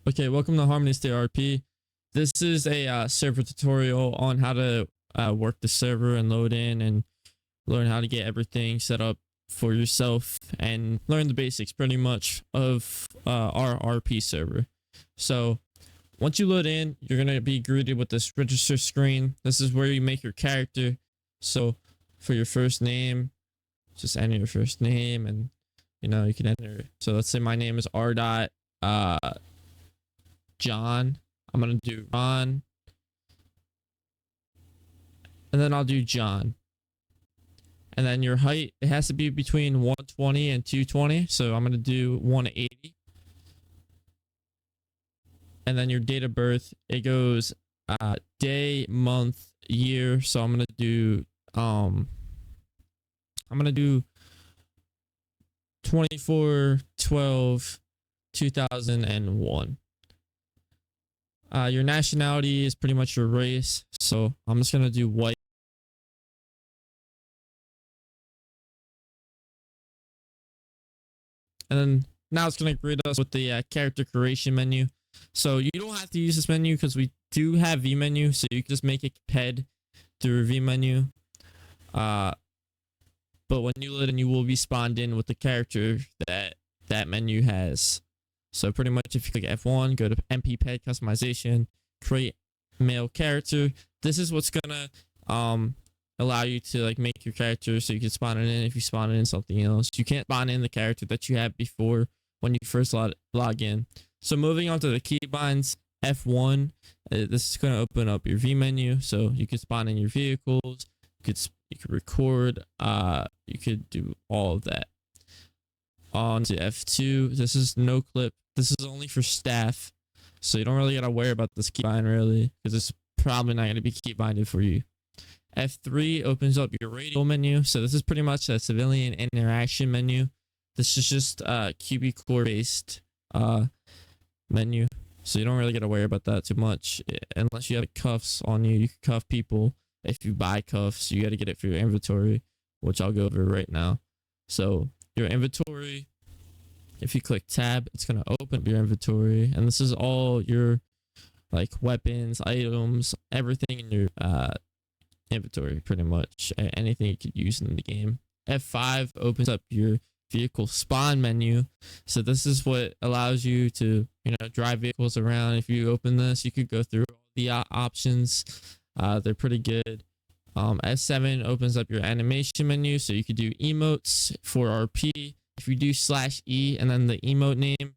Okay, welcome to Harmony State RP. This is a server tutorial on how to work the server and load in and learn how to get everything set up for yourself and learn the basics pretty much of our RP server. So once you load in, you're going to be greeted with this register screen. This is where you make your character. So for your first name, just enter your first name and you can enter. So let's say my name is R. John. I'm gonna do Ron, and then I'll do John. And then your height, it has to be between 120 and 220. So I'm gonna do 180. And then your date of birth, it goes day, month, year. So I'm gonna do 24/12/2001. Your nationality is pretty much your race, so I'm just gonna do white. And then now it's gonna greet us with the character creation menu. So you don't have to use this menu because we do have V menu, so you can just make it head through V menu. But when you load in, you will be spawned in with the character that menu has. So pretty much if you click F1, go to MP Pet customization, create male character. This is what's gonna allow you to make your character so you can spawn it in if you spawn it in something else. You can't spawn in the character that you had before when you first log in. So moving on to the keybinds, F1, this is gonna open up your V menu, so you can spawn in your vehicles, you could record, you could do all of that. On to F2, this is no clip. This is only for staff, so you don't really gotta worry about this keybind really, because it's probably not gonna be keybinded for you. F3 opens up your radio menu, so this is pretty much a civilian interaction menu. This is just QB core based menu, so you don't really gotta worry about that too much unless you have cuffs on you. You can cuff people. If you buy cuffs, you gotta get it for your inventory, which I'll go over right now. So your inventory, if you click tab, it's going to open up your inventory, and this is all your weapons, items, everything in your inventory, pretty much anything you could use in the game. F5 opens up your vehicle spawn menu, so this is what allows you to drive vehicles around. If you open this, you could go through all the options. They're pretty good. F7 opens up your animation menu, so you could do emotes for RP. If you do /E and then the emote name,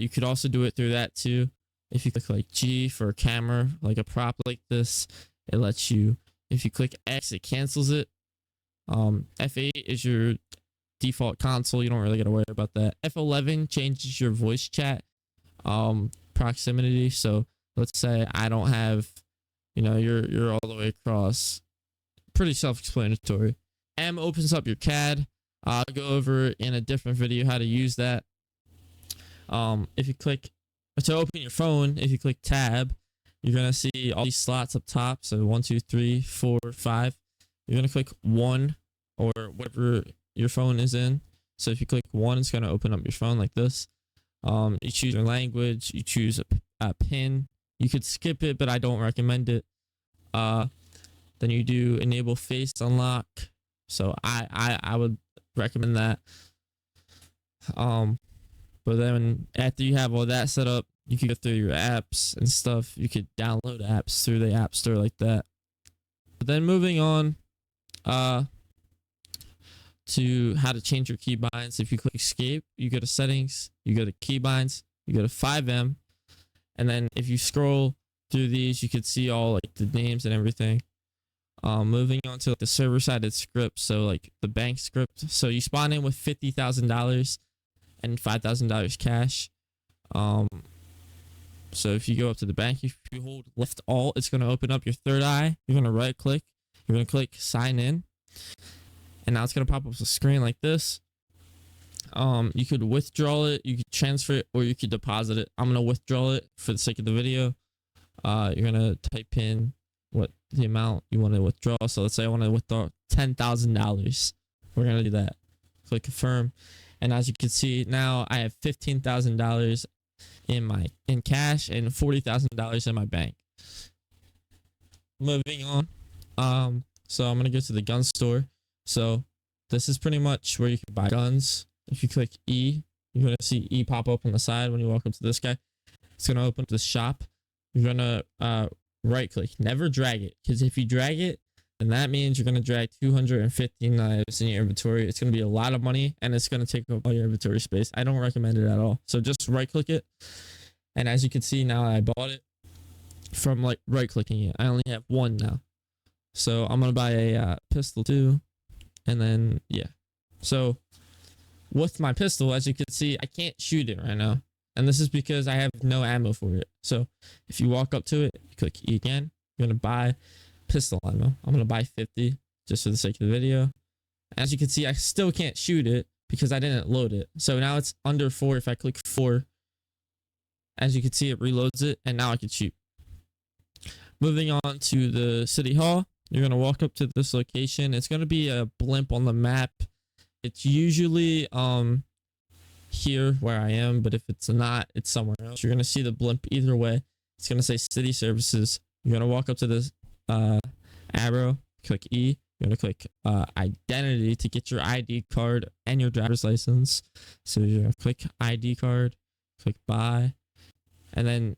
you could also do it through that too. If you click G for a camera, like a prop like this, it lets you. If you click X, it cancels it. F8 is your default console. You don't really gotta worry about that. F11 changes your voice chat proximity. So let's say I don't have, you're all the way across. Pretty self-explanatory. M opens up your CAD. I'll go over in a different video how to use that. If you click to open your phone, if you click tab, you're gonna see all these slots up top. So 1, 2, 3, 4, 5. You're gonna click 1 or whatever your phone is in. So if you click 1, it's gonna open up your phone like this. You choose your language. You choose a pin. You could skip it, but I don't recommend it. Then you do enable face unlock. So I would recommend that. But then after you have all that set up, you can go through your apps and stuff. You could download apps through the app store like that. But then moving on to how to change your keybinds. If you click escape, you go to settings, you go to keybinds, you go to 5M. And then if you scroll through these, you could see all the names and everything. Moving on to the server-sided script, so the bank script. So you spawn in with $50,000 and $5,000 cash. So if you go up to the bank, if you hold left alt, it's going to open up your third eye. You're going to right click. You're going to click sign in. And now it's going to pop up a screen like this. You could withdraw it, you could transfer it, or you could deposit it. I'm going to withdraw it for the sake of the video. You're going to type in what the amount you want to withdraw. So let's say I want to withdraw $10,000. We're going to do that. Click confirm. And as you can see, now I have $15,000 in cash and $40,000 in my bank. Moving on. So I'm gonna go to the gun store. So this is pretty much where you can buy guns. If you click E, you're gonna see E pop up on the side when you walk up to this guy. It's gonna open up the shop. You're gonna right click. Never drag it, because if you drag it, then that means you're gonna drag 250 knives in your inventory. It's gonna be a lot of money, and it's gonna take up all your inventory space. I don't recommend it at all. So just right click it, and as you can see now, I bought it from like right clicking it. I only have one now, so I'm gonna buy a pistol too, and then yeah. So with my pistol, as you can see, I can't shoot it right now, and this is because I have no ammo for it. So if you walk up to it, you click E again, you're gonna buy pistol ammo. I'm gonna buy 50 just for the sake of the video. As you can see, I still can't shoot it because I didn't load it. So now it's under 4. If I click 4, as you can see, it reloads it, and now I can shoot. Moving on to the city hall, you're gonna walk up to this location. It's gonna be a blimp on the map. It's usually here where I am, but if it's not, it's somewhere else. You're gonna see the blimp either way. It's gonna say city services. You're gonna walk up to this arrow, click E. You're gonna click identity to get your ID card and your driver's license. So you're gonna click ID card, click buy, and then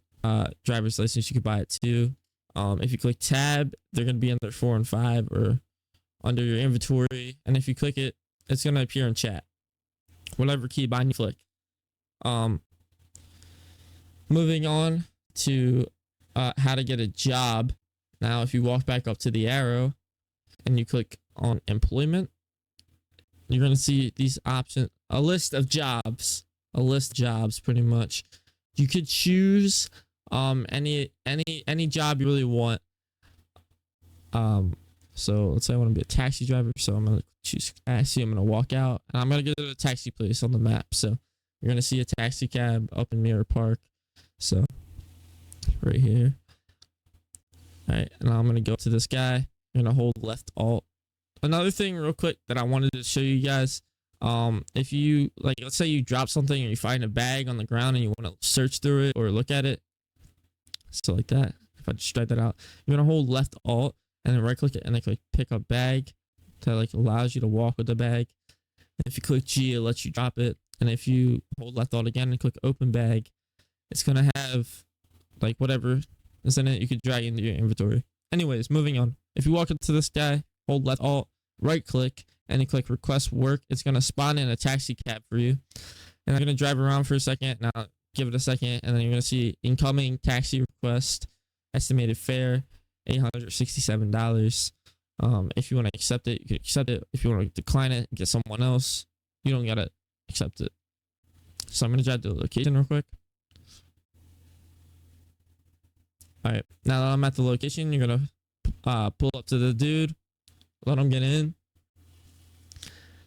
driver's license, you could buy it too. If you click tab, they're gonna be under 4 and 5 or under your inventory, and if you click it, it's gonna appear in chat. Whatever keybind you click. Moving on to how to get a job. Now, if you walk back up to the arrow and you click on employment, you're gonna see these options, a list of jobs pretty much. You could choose any job you really want. So let's say I want to be a taxi driver, so I'm gonna choose taxi. I'm gonna walk out and I'm gonna go to the taxi place on the map. So you're gonna see a taxi cab up in Mirror Park, so right here. All right, and I'm gonna go to this guy. You're gonna hold left alt. Another thing real quick that I wanted to show you guys, if you like, let's say you drop something or you find a bag on the ground and you want to search through it or look at it, so like that. If I just drag that out, you're gonna hold left alt and then right click it and then click pick up bag. That like allows you to walk with the bag. And if you click G, it lets you drop it. And if you hold left alt again and click open bag, it's gonna have like whatever is in it, you could drag into your inventory. Anyways, moving on. If you walk up to this guy, hold left alt, right click, and then click request work, it's gonna spawn in a taxi cab for you. And I'm gonna drive around for a second. Now give it a second, and then you're gonna see incoming taxi request, estimated fare, $867. If you want to accept it, you can accept it. If you want to decline it and get someone else, you don't gotta accept it. So I'm gonna drive to the location real quick. All right, now that I'm at the location, you're gonna pull up to the dude, let him get in,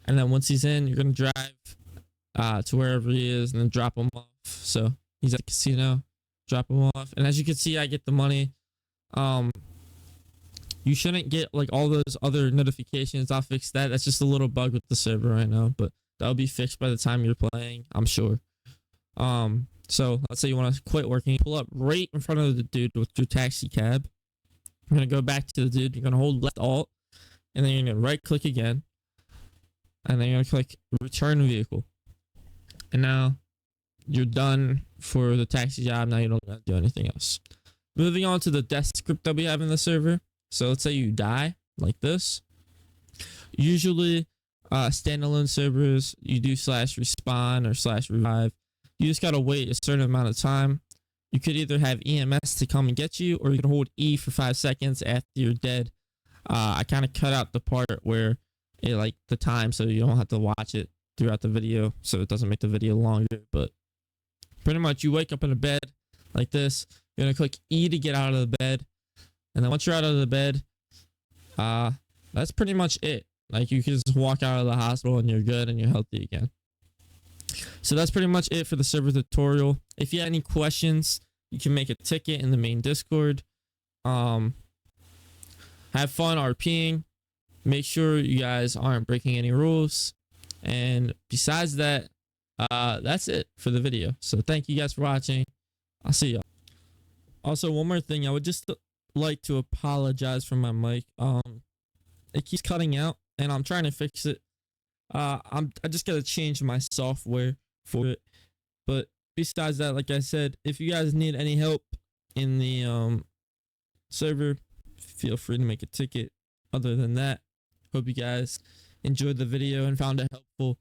and then once he's in, you're gonna drive to wherever he is and then drop him off. So he's at the casino, drop him off, and as you can see, I get the money. You shouldn't get like all those other notifications. I'll fix that. That's just a little bug with the server right now, but that'll be fixed by the time you're playing, I'm sure. So let's say you want to quit working, pull up right in front of the dude with your taxi cab. You're gonna go back to the dude. You're gonna hold left alt, and then you're gonna right click again, and then you're gonna click return vehicle. And now you're done for the taxi job. Now you don't gotta do anything else. Moving on to the death script that we have in the server. So let's say you die like this. Usually, standalone servers, you do /respawn or /revive. You just gotta wait a certain amount of time. You could either have EMS to come and get you, or you can hold E for 5 seconds after you're dead. I kind of cut out the part where it like the time, so you don't have to watch it throughout the video, so it doesn't make the video longer. But pretty much, you wake up in a bed like this. You're gonna click E to get out of the bed, and then once you're out of the bed, that's pretty much it. Like you can just walk out of the hospital and you're good and you're healthy again. So that's pretty much it for the server tutorial. If you have any questions, you can make a ticket in the main Discord. Have fun RPing. Make sure you guys aren't breaking any rules. And besides that, That's it for the video. So thank you guys for watching. I'll see y'all. Also, one more thing, I would just like to apologize for my mic. It keeps cutting out, and I'm trying to fix it. I just gotta change my software for it. But besides that, like I said, if you guys need any help in the server, feel free to make a ticket. Other than that, hope you guys enjoyed the video and found it helpful.